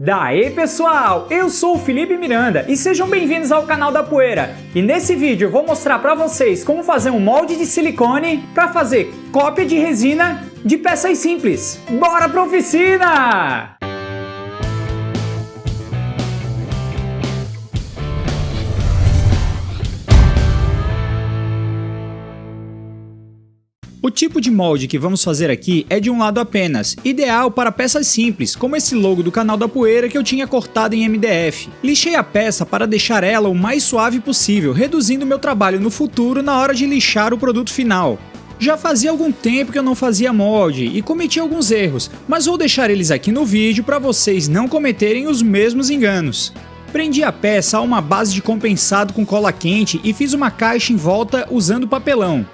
Daí pessoal, eu sou o Felipe Miranda e sejam bem-vindos ao canal da Poeira. E nesse vídeo eu vou mostrar para vocês como fazer um molde de silicone para fazer cópia de resina de peças simples. Bora pra oficina! O tipo de molde que vamos fazer aqui é de um lado apenas, ideal para peças simples, como esse logo do canal da Poeira que eu tinha cortado em MDF. Lixei a peça para deixar ela o mais suave possível, reduzindo meu trabalho no futuro na hora de lixar o produto final. Já fazia algum tempo que eu não fazia molde e cometi alguns erros, mas vou deixar eles aqui no vídeo para vocês não cometerem os mesmos enganos. Prendi a peça a uma base de compensado com cola quente e fiz uma caixa em volta usando papelão.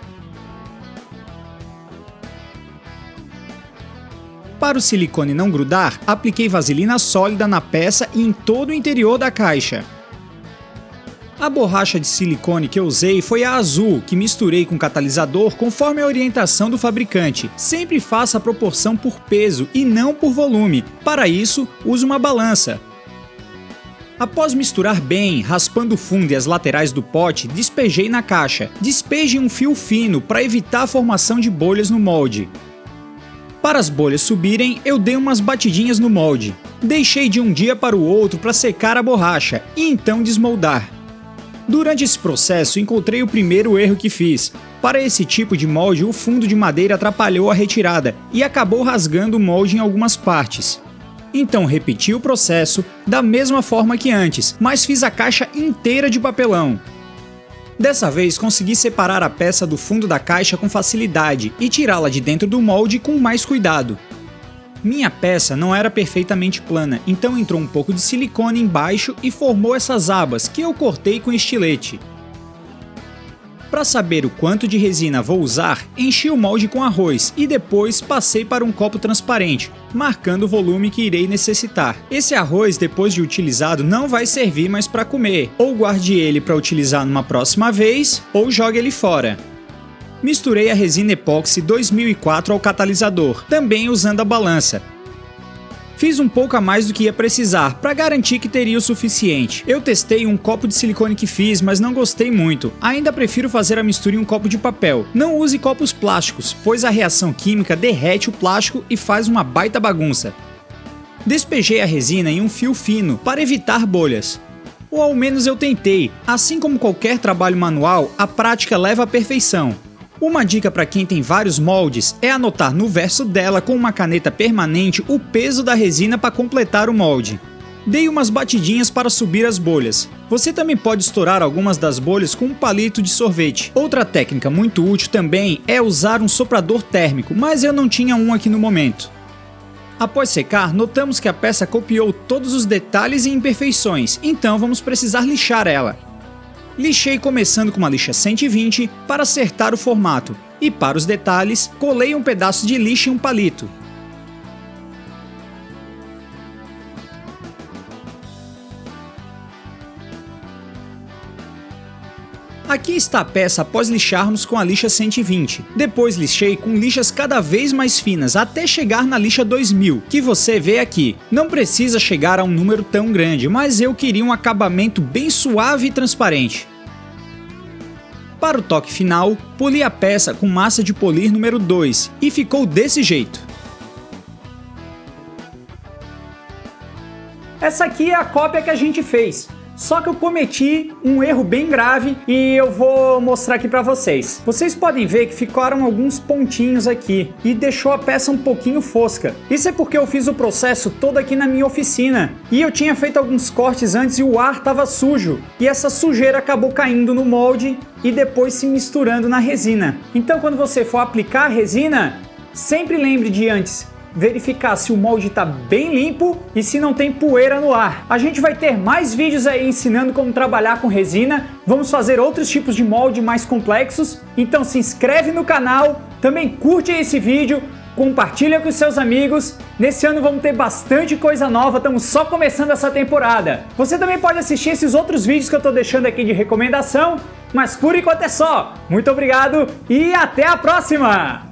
Para o silicone não grudar, apliquei vaselina sólida na peça e em todo o interior da caixa. A borracha de silicone que eu usei foi a azul, que misturei com catalisador conforme a orientação do fabricante. Sempre faça a proporção por peso e não por volume. Para isso, use uma balança. Após misturar bem, raspando o fundo e as laterais do pote, despejei na caixa. Despeje um fio fino para evitar a formação de bolhas no molde. Para as bolhas subirem, eu dei umas batidinhas no molde. Deixei de um dia para o outro para secar a borracha e então desmoldar. Durante esse processo, encontrei o primeiro erro que fiz. Para esse tipo de molde, o fundo de madeira atrapalhou a retirada e acabou rasgando o molde em algumas partes. Então repeti o processo da mesma forma que antes, mas fiz a caixa inteira de papelão. Dessa vez consegui separar a peça do fundo da caixa com facilidade e tirá-la de dentro do molde com mais cuidado. Minha peça não era perfeitamente plana, então entrou um pouco de silicone embaixo e formou essas abas que eu cortei com estilete. Para saber o quanto de resina vou usar, enchi o molde com arroz e depois passei para um copo transparente, marcando o volume que irei necessitar. Esse arroz, depois de utilizado, não vai servir mais para comer, ou guarde ele para utilizar numa próxima vez, ou jogue ele fora. Misturei a resina epóxi 2004 ao catalisador, também usando a balança. Fiz um pouco a mais do que ia precisar, para garantir que teria o suficiente. Eu testei um copo de silicone que fiz, mas não gostei muito. Ainda prefiro fazer a mistura em um copo de papel. Não use copos plásticos, pois a reação química derrete o plástico e faz uma baita bagunça. Despejei a resina em um fio fino, para evitar bolhas. Ou ao menos eu tentei. Assim como qualquer trabalho manual, a prática leva à perfeição. Uma dica para quem tem vários moldes é anotar no verso dela com uma caneta permanente o peso da resina para completar o molde. Dei umas batidinhas para subir as bolhas. Você também pode estourar algumas das bolhas com um palito de sorvete. Outra técnica muito útil também é usar um soprador térmico, mas eu não tinha um aqui no momento. Após secar, notamos que a peça copiou todos os detalhes e imperfeições, então vamos precisar lixar ela. Lixei começando com uma lixa 120 para acertar o formato e para os detalhes colei um pedaço de lixa em um palito. Aqui está a peça após lixarmos com a lixa 120. Depois lixei com lixas cada vez mais finas até chegar na lixa 2000, que você vê aqui. Não precisa chegar a um número tão grande, mas eu queria um acabamento bem suave e transparente. Para o toque final, poli a peça com massa de polir número 2 e ficou desse jeito. Essa aqui é a cópia que a gente fez. Só que eu cometi um erro bem grave e eu vou mostrar aqui para vocês. Vocês podem ver que ficaram alguns pontinhos aqui e deixou a peça um pouquinho fosca. Isso é porque eu fiz o processo todo aqui na minha oficina e eu tinha feito alguns cortes antes e o ar estava sujo. E essa sujeira acabou caindo no molde e depois se misturando na resina. Então quando você for aplicar a resina, sempre lembre de antes verificar se o molde está bem limpo e se não tem poeira no ar. A gente vai ter mais vídeos aí ensinando como trabalhar com resina, vamos fazer outros tipos de molde mais complexos, então se inscreve no canal, também curte esse vídeo, compartilha com seus amigos. Nesse ano vamos ter bastante coisa nova, estamos só começando essa temporada. Você também pode assistir esses outros vídeos que eu estou deixando aqui de recomendação, mas por enquanto é só. Muito obrigado e até a próxima!